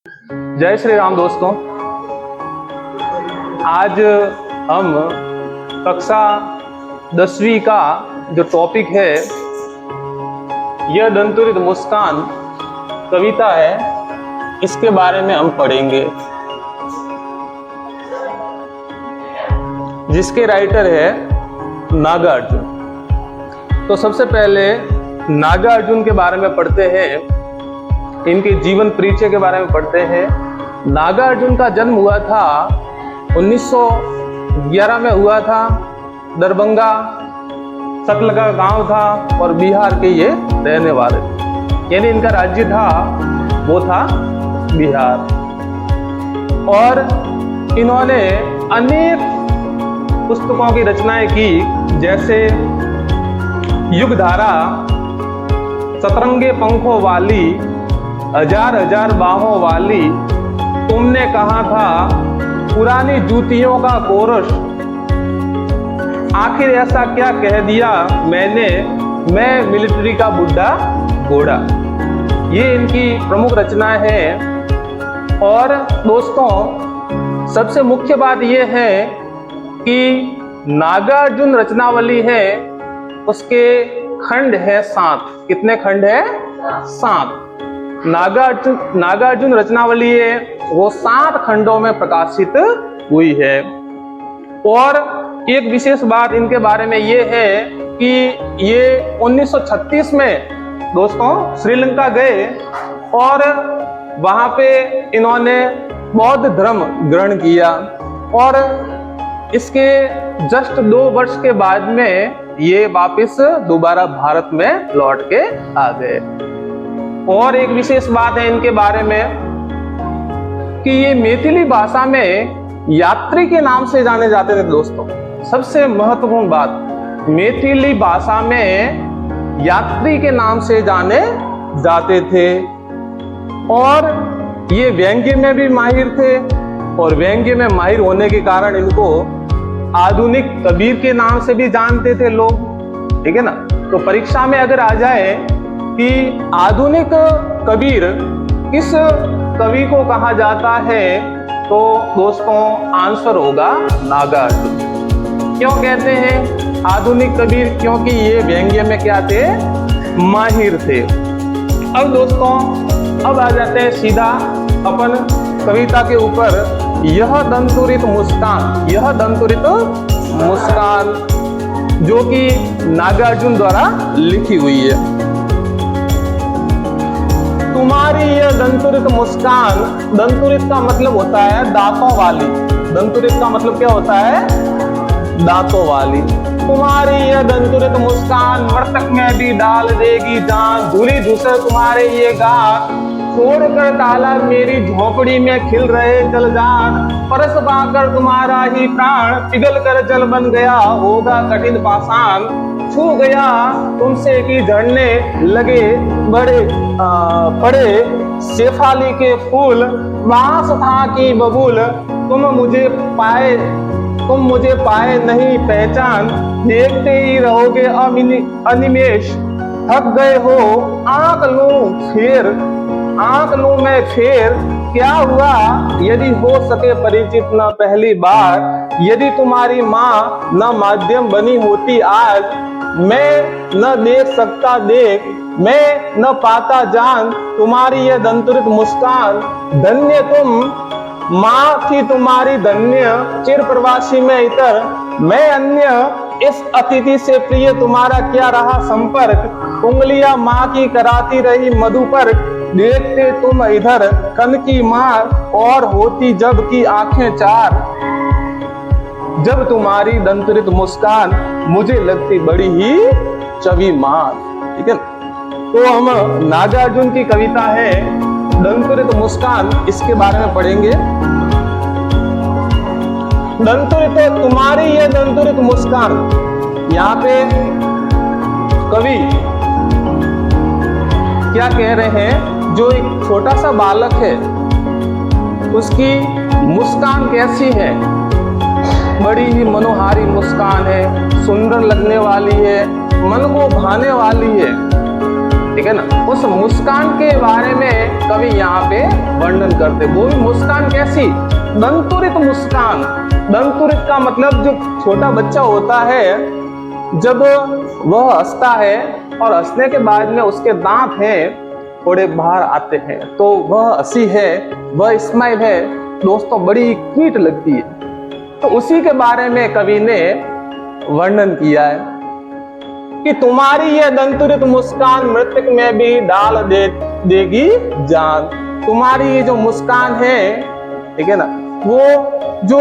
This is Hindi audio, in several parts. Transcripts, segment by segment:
जय श्री राम दोस्तों। आज हम कक्षा 10वीं का जो टॉपिक है यह दंतुरित मुस्कान कविता है, इसके बारे में हम पढ़ेंगे, जिसके राइटर है नागार्जुन। तो सबसे पहले नागार्जुन के बारे में पढ़ते हैं, इनके जीवन परिचय के बारे में पढ़ते हैं। नागार्जुन का जन्म हुआ था 1911 में हुआ था। दरभंगा सकल का गांव था और बिहार के ये रहने वाले, यानी इनका राज्य था वो था बिहार। और इन्होंने अनेक पुस्तकों की रचनाएं की, जैसे युगधारा, सतरंगे पंखों वाली, हजार हजार बाहों वाली, तुमने कहा था, पुरानी जूतियों का कोरस, आखिर ऐसा क्या कह दिया मैंने, मैं मिलिट्री का बुड्ढा घोड़ा। ये इनकी प्रमुख रचनाएं हैं। और दोस्तों, सबसे मुख्य बात यह है कि नागार्जुन रचनावली है, उसके खंड है 7। कितने खंड है? 7। नागार्जुन रचनावली है वो 7 खंडों में प्रकाशित हुई है। और एक विशेष बात इनके बारे में ये है कि ये 1936 में दोस्तों श्रीलंका गए और वहां पे इन्होंने बौद्ध धर्म ग्रहण किया, और इसके जस्ट 2 वर्ष के बाद में ये वापस दोबारा भारत में लौट के आ गए। और एक विशेष बात है इनके बारे में कि ये मैथिली भाषा में यात्री के नाम से जाने जाते थे दोस्तों। सबसे महत्वपूर्ण बात, मैथिली भाषा में यात्री के नाम से जाने जाते थे। और ये व्यंग्य में भी माहिर थे, और व्यंग्य में माहिर होने के कारण इनको आधुनिक कबीर के नाम से भी जानते थे लोग, ठीक है ना। तो परीक्षा में अगर आ जाए कि आधुनिक कबीर किस कवि को कहा जाता है, तो दोस्तों आंसर होगा नागार्जुन। क्यों कहते हैं आधुनिक कबीर? क्योंकि ये व्यंग्य में क्या थे? माहिर थे। अब दोस्तों, अब आ जाते हैं सीधा अपन कविता के ऊपर। यह दंतुरित मुस्कान, यह दंतुरित मुस्कान जो कि नागार्जुन द्वारा लिखी हुई है। तुम्हारी यह दंतुरित मुस्कान, दंतुरित का मतलब होता है दांतों वाली। दंतुरित का मतलब क्या होता है? दांतों वाली। तुम्हारी यह दंतुरित मुस्कान मृतक में भी डाल देगी जान, धूली धूसर तुम्हारे ये गाल, छोड़कर ताला मेरी झोपड़ी में खिल रहे जल जान, परस पाकर तुम्हारा ही प्राण पिघल कर जल बन गया होगा कठिन पाषाण, छू गया तुमसे की झड़ने लगे बड़े पड़े शेफाली के फूल, बांस था की बबूल, तुम मुझे पाए नहीं पहचान, देखते ही रहोगे अनिमेष, थक गए हो आंख लूं मैं फेर, क्या हुआ यदि हो सके परिचित न पहली बार, यदि तुम्हारी माँ न माध्यम बनी होती आज, मैं न देख सकता देख, मैं न पाता जान, तुम्हारी यह दंतुरित मुस्कान, धन्य तुम माँ थी तुम्हारी धन्य, चिर प्रवासी में इतर मैं अन्य, इस अतिथि से प्रिय तुम्हारा क्या रहा संपर्क, उंगलियां माँ की कराती रही मधुपर, देखते तुम इधर कन की मार, और होती जब की आंखें चार, जब तुम्हारी दंतुरित मुस्कान मुझे लगती बड़ी ही चवी मार। ठीक है, तो हम नागार्जुन की कविता है दंतुरित मुस्कान, इसके बारे में पढ़ेंगे। दंतुरित, तुम्हारी यह दंतुरित मुस्कान, यहाँ पे कवि क्या कह रहे हैं? जो एक छोटा सा बालक है उसकी मुस्कान कैसी है? बड़ी ही मनोहारी मुस्कान है, सुंदर लगने वाली है, मन को भाने वाली है। ठीक है ना। उस मुस्कान के बारे में कवि यहाँ पे वर्णन करते, वो भी मुस्कान कैसी, दंतुरित मुस्कान। दंतुरित का मतलब जो छोटा बच्चा होता है जब वह हंसता है और हंसने के बाद में उसके दांत हैं थोड़े बाहर आते हैं, तो वह हंसी है, वह स्माइल है दोस्तों, बड़ी क्यूट लगती है। तो उसी के बारे में कवि ने वर्णन किया है कि तुम्हारी यह दंतुरित मुस्कान मृतक में भी डाल देगी जान। तुम्हारी ये जो मुस्कान है, ठीक है ना, वो जो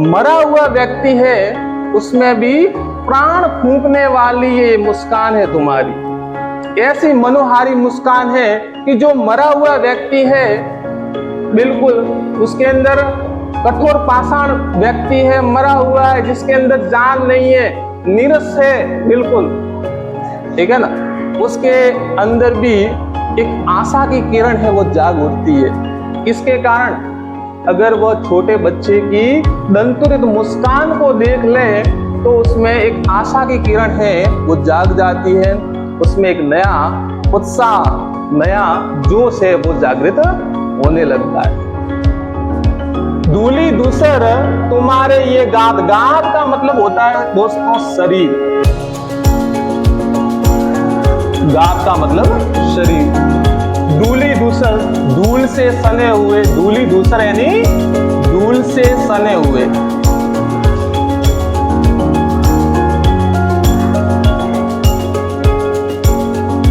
मरा हुआ व्यक्ति है उसमें भी प्राण फूंकने वाली ये मुस्कान है तुम्हारी। ऐसी मनोहारी मुस्कान है कि जो मरा हुआ व्यक्ति है बिल्कुल उसके अंदर कठोर पाषाण व्यक्ति है, मरा हुआ है, जिसके अंदर जान नहीं है, नीरस है बिल्कुल, ठीक है ना, उसके अंदर भी एक आशा की किरण है, वो जाग उठती है। इसके कारण अगर वह छोटे बच्चे की दंतुरित मुस्कान को देख ले तो उसमें एक आशा की किरण है, वो जाग जाती है, उसमें एक नया उत्साह, नया जोश है, वो जागृत होने लगता है। दूली दूसर तुम्हारे ये गात, गात का मतलब होता है दोस्तों शरीर, गात का मतलब शरीर। दूली दूसर, धूल से सने हुए, दूली दूसर यानी धूल से सने हुए।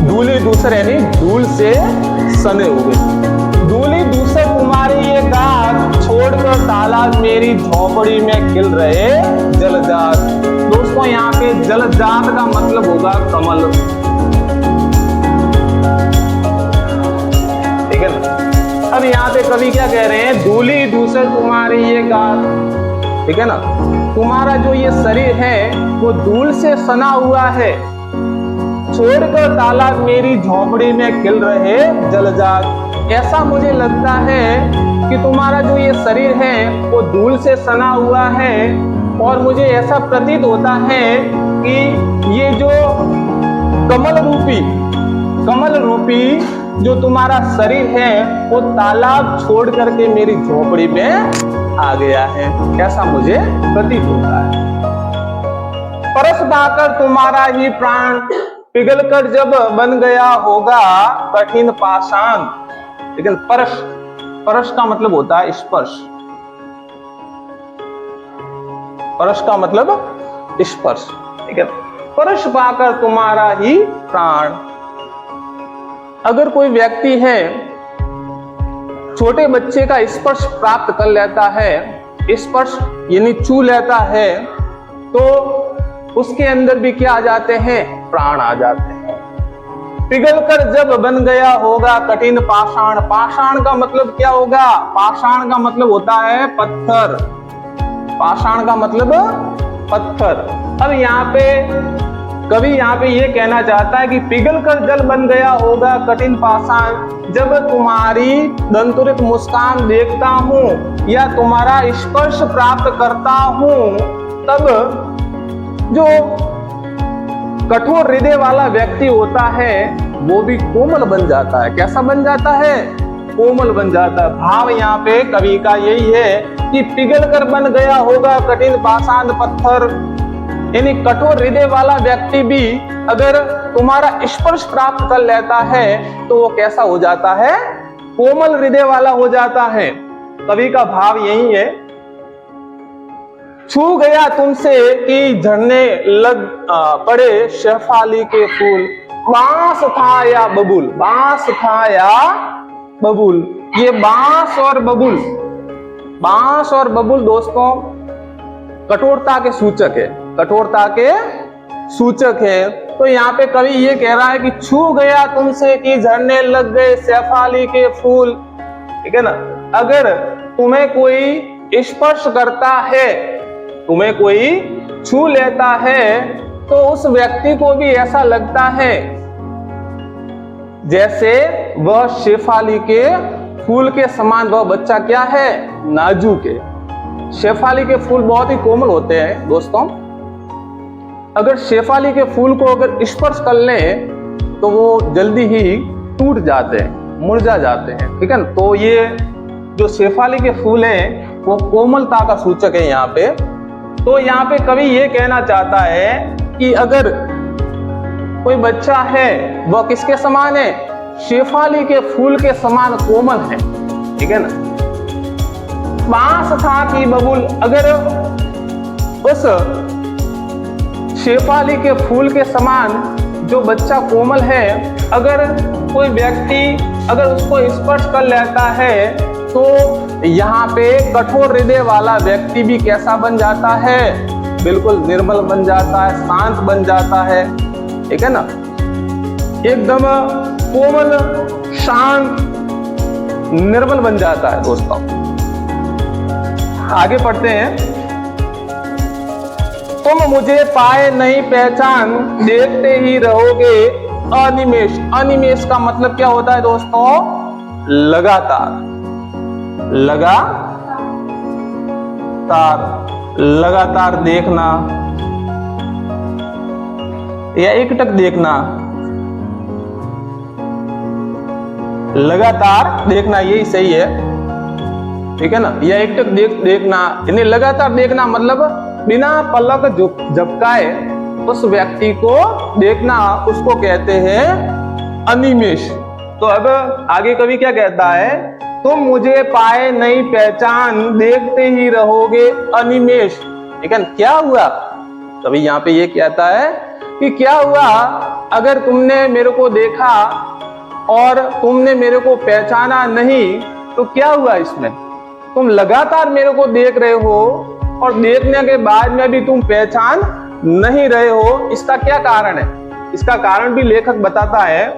धूली दूसर यानी धूल से सने हुए। धूली दूसर तुम्हारी ये गात, छोड़कर तालाब मेरी झोपड़ी में खिल रहे जलजात। दोस्तों यहाँ पे जलजात का मतलब होगा कमल, ठीक है ना। अब यहाँ पे कवि क्या कह रहे हैं, धूली दूसर तुम्हारी ये गात, ठीक है ना, तुम्हारा जो ये शरीर है वो धूल से सना हुआ है, छोड़कर तालाब मेरी झोपड़ी में खिल रहे जलजात। ऐसा मुझे लगता है कि तुम्हारा जो ये शरीर है वो धूल से सना हुआ है, और मुझे ऐसा प्रतीत होता है कि ये जो कमल रूपी जो तुम्हारा शरीर है वो तालाब छोड़ करके मेरी झोपड़ी में आ गया है, ऐसा मुझे प्रतीत होता है। परस पाकर तुम्हारा ही प्राण, पिघलकर जब बन गया होगा कठिन पाषाण। लेकिन परश, परश का मतलब होता है स्पर्श, परश का मतलब स्पर्श, ठीक है। परश पाकर तुम्हारा ही प्राण। अगर कोई व्यक्ति है छोटे बच्चे का स्पर्श प्राप्त कर लेता है, स्पर्श यानी छू लेता है, तो उसके अंदर भी क्या आ जाते हैं, प्राण आ जाते हैं। पिघलकर जब बन गया होगा कठिन पाषाण। पाषाण का मतलब क्या होगा, पाषाण का मतलब होता है पत्थर, पाषाण का मतलब पत्थर। अब यहाँ पे कवि यहाँ पे ये कहना चाहता है कि पिघलकर जल बन गया होगा कठिन पाषाण। जब तुम्हारी दंतुरित मुस्कान देखता हूँ या तुम्हारा स्पर्श प्राप्त करता हूँ, तब जो कठोर हृदय वाला व्यक्ति होता है वो भी कोमल बन जाता है। कैसा बन जाता है, कोमल बन जाता है। भाव यहाँ पे कवि का यही है कि पिघलकर बन गया होगा कठिन पाषाण पत्थर, यानी कठोर हृदय वाला व्यक्ति भी अगर तुम्हारा स्पर्श प्राप्त कर लेता है तो वो कैसा हो जाता है, कोमल हृदय वाला हो जाता है। कवि का भाव यही है, छू गया तुमसे कि झड़ने लग पड़े शेफाली के फूल। बांस था या बबूल, बांस था या बबूल। ये बांस और बबूल, बांस और बबूल दोस्तों कठोरता के सूचक है, कठोरता के सूचक है। तो यहाँ पे कवि ये कह रहा है कि छू गया तुमसे कि झड़ने लग गए शेफाली के फूल, ठीक है ना। अगर तुम्हें कोई स्पर्श करता है, तुम्हें कोई छू लेता है, तो उस व्यक्ति को भी ऐसा लगता है जैसे वह शेफाली के फूल के समान वह बच्चा क्या है, नाजुक है। शेफाली के फूल बहुत ही कोमल होते हैं दोस्तों। अगर शेफाली के फूल को अगर स्पर्श कर लें तो वो जल्दी ही टूट जाते हैं, मुरझा जाते हैं, ठीक है ना। तो ये जो शेफाली के फूल हैं वो कोमलता का सूचक है यहाँ पे। तो यहाँ पे कवि ये कहना चाहता है कि अगर कोई बच्चा है वह किसके समान है, शेफाली के फूल के समान कोमल है, ठीक है ना। बांस था कि बबूल, अगर उस शेफाली के फूल के समान जो बच्चा कोमल है, अगर कोई व्यक्ति अगर उसको स्पर्श कर लेता है तो यहाँ पे कठोर हृदय वाला व्यक्ति भी कैसा बन जाता है, बिल्कुल निर्मल बन जाता है, शांत बन जाता है, ठीक है ना। एकदम कोमल, शांत, निर्मल बन जाता है। दोस्तों आगे पढ़ते हैं। तुम मुझे पाए नहीं पहचान, देखते ही रहोगे अनिमेष। अनिमेष का मतलब क्या होता है दोस्तों, लगातार, लगातार देखना या एकटक देखना, लगातार देखना यही सही है, ठीक है ना। या एकटक देखना यानी लगातार देखना, मतलब बिना पलक झपकाए उस व्यक्ति को देखना, उसको कहते हैं अनिमेष। तो अब आगे कवि क्या कहता है, तुम मुझे पाए नहीं पहचान, देखते ही रहोगे अनिमेष, ठीक है। क्या हुआ, कवि यहाँ पे ये कहता है कि क्या हुआ, अगर तुमने मेरे को देखा और तुमने मेरे को पहचाना नहीं तो क्या हुआ इसमें, तुम लगातार मेरे को देख रहे हो और देखने के बाद में भी तुम पहचान नहीं रहे हो, इसका क्या कारण है। इसका कारण भी लेखक बताता है,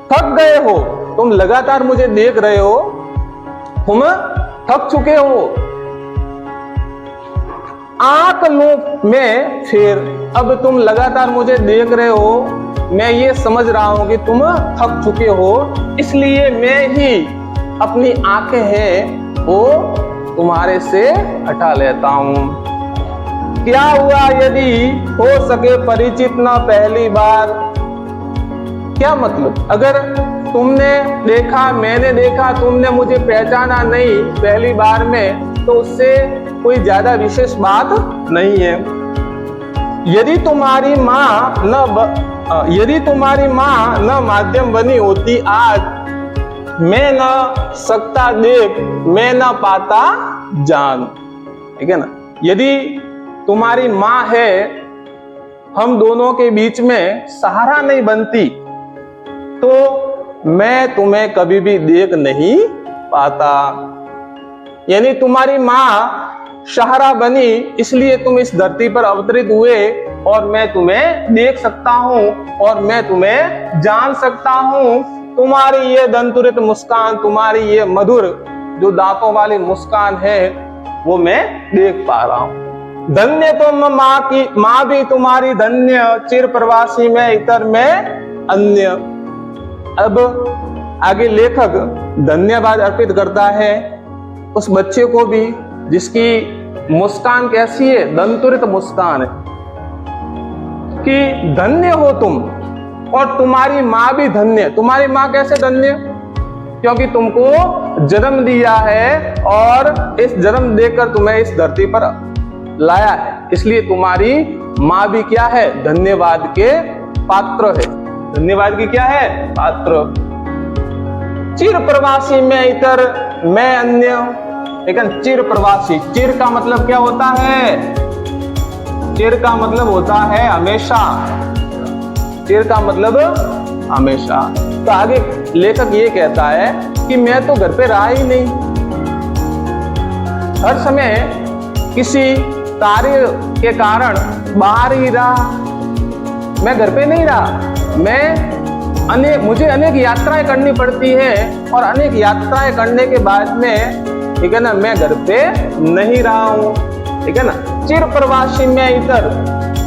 थक गए हो, तुम लगातार मुझे देख रहे हो, तुम थक चुके हो। आंख लूं मैं फिर, अब तुम लगातार मुझे देख रहे हो, मैं ये समझ रहा हूं कि तुम थक चुके हो, इसलिए मैं ही अपनी आंखें हैं वो तुम्हारे से हटा लेता हूं। क्या हुआ यदि हो सके परिचित न पहली बार। क्या मतलब, अगर तुमने देखा, मैंने देखा, तुमने मुझे पहचाना नहीं पहली बार में, तो उससे कोई ज्यादा विशेष बात नहीं है। यदि तुम्हारी माँ न माध्यम बनी होती आज, मैं न सकता देख, मैं न पाता जान, ठीक है ना। यदि तुम्हारी माँ है, हम दोनों के बीच में सहारा नहीं बनती तो मैं तुम्हें कभी भी देख नहीं पाता। यानी तुम्हारी माँ सहारा बनी, इसलिए तुम इस धरती पर अवतरित हुए और मैं तुम्हें देख सकता हूं और मैं तुम्हें जान सकता हूं। तुम्हारी ये दंतुरित मुस्कान, तुम्हारी ये मधुर जो दांतों वाली मुस्कान है वो मैं देख पा रहा हूं। धन्य तुम माँ भी तुम्हारी धन्य, चिर प्रवासी में इतर में अन्य। अब आगे लेखक धन्यवाद अर्पित करता है उस बच्चे को भी जिसकी मुस्कान कैसी है, दंतुरित मुस्कान है, कि धन्य हो तुम और तुम्हारी माँ भी धन्य। तुम्हारी माँ कैसे धन्य, क्योंकि तुमको जन्म दिया है और इस जन्म देकर तुम्हें इस धरती पर लाया है, इसलिए तुम्हारी माँ भी क्या है, धन्यवाद के पात्र है। धन्यवाद की क्या है, पात्र। चिर प्रवासी में इतर मैं अन्य, लेकिन चिर प्रवासी, चिर का मतलब क्या होता है, चिर का मतलब होता है हमेशा, चिर का मतलब हमेशा। तो आगे लेखक ये कहता है कि मैं तो घर पे रहा ही नहीं, हर समय किसी कार्य के कारण बाहर ही रहा, मैं घर पे नहीं रहा। मुझे अनेक यात्राएं करनी पड़ती है और अनेक यात्राएं करने के बाद में, ठीक है ना, मैं घर पे नहीं रहा हूँ, ठीक है ना। चिर प्रवासी में इधर,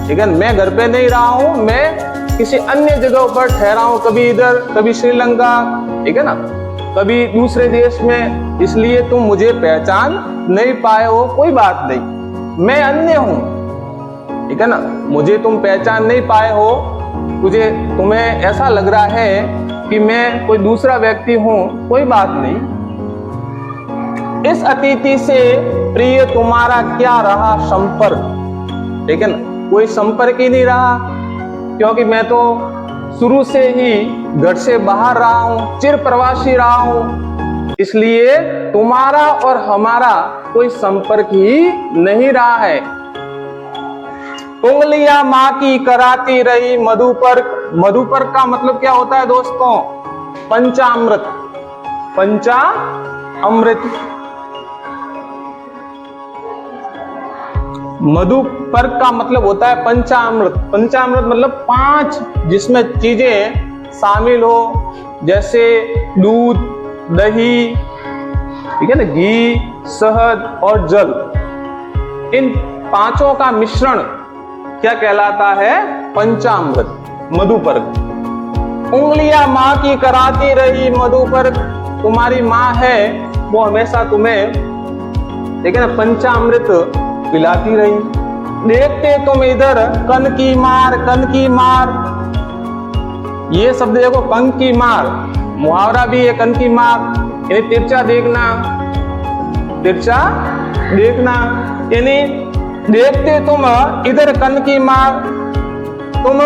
ठीक है, मैं घर पे नहीं रहा हूँ, मैं किसी अन्य जगह पर ठहरा हूँ, कभी इधर, कभी श्रीलंका, ठीक है ना, कभी दूसरे देश में, इसलिए तुम मुझे पहचान नहीं पाए हो, कोई बात नहीं, मैं अन्य हूं, ठीक है ना। मुझे तुम पहचान नहीं पाए हो तुम्हें ऐसा लग रहा है कि मैं कोई दूसरा व्यक्ति हूं, कोई बात नहीं। इस अतिथि से प्रिय तुम्हारा क्या रहा संपर्क, ठीक है ना, कोई संपर्क ही नहीं रहा, क्योंकि मैं तो शुरू से ही घर से बाहर रहा हूं, चिर प्रवासी रहा हूं, इसलिए तुम्हारा और हमारा कोई संपर्क ही नहीं रहा है। उंगलियां माँ की कराती रही मधुपर्क। मधुपर्क का मतलब क्या होता है दोस्तों? पंचामृत। पंचामृत, मधुपर्क का मतलब होता है पंचामृत। पंचामृत मतलब 5 जिसमें चीजें शामिल हो, जैसे दूध, दही, ठीक है ना, घी, शहद और जल। इन 5 का मिश्रण क्या कहलाता है? पंचामृत, मधुपर्क। उंगलियां माँ की कराती रही मधुपर्क। तुम्हारी माँ है वो हमेशा तुम्हें, ठीक है ना, पंचामृत पिलाती रही। देखते तुम इधर कन की मार, कन की मार। ये शब्द देखो, कन की मार, मुहावरा भी है कन की मार, यानी तिरछा देखना, तिरछा देखना। यानी देखते तुम इधर कन की मार, तुम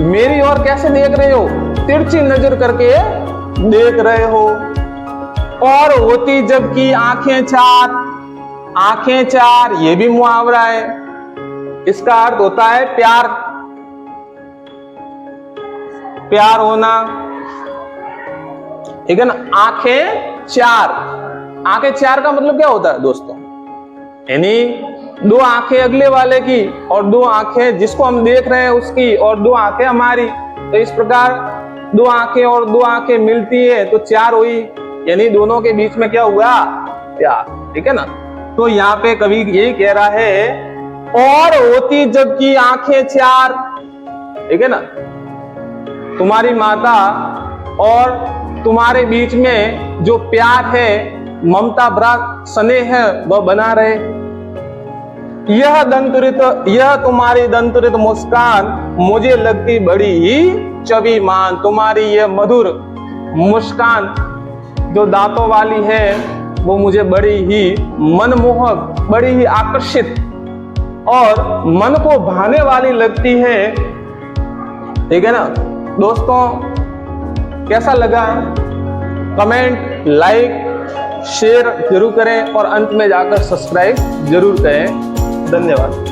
मेरी ओर कैसे देख रहे हो? तिरछी नजर करके देख रहे हो। और होती जबकि आंखें चार, आंखें चार, ये भी मुहावरा है। इसका अर्थ होता है प्यार, प्यार होना, ठीक है ना। आंखें चार, आंखें चार का मतलब क्या होता है दोस्तों? यानी 2 आंखें अगले वाले की और 2 आंखें जिसको हम देख रहे हैं उसकी और 2 आंखें हमारी। तो इस प्रकार 2 आंखें और 2 आंखें मिलती है तो 4 हुई, यानी दोनों के बीच में क्या हुआ? प्यार, ठीक है ना। तो यहाँ पे कवि यही कह रहा है, और होती जबकि आंखें चार, ठीक है ना, तुम्हारी माता और तुम्हारे बीच में जो प्यार है, ममता भरा स्नेह है, वह बना रहे। यह दंतुरित, यह तुम्हारी दंतुरित मुस्कान मुझे लगती बड़ी ही चबीमान। तुम्हारी यह मधुर मुस्कान जो दांतों वाली है वो मुझे बड़ी ही मनमोहक, बड़ी ही आकर्षित और मन को भाने वाली लगती है, ठीक है ना। दोस्तों कैसा लगा? कमेंट, लाइक, शेयर जरूर करें और अंत में जाकर सब्सक्राइब जरूर करें। धन्यवाद।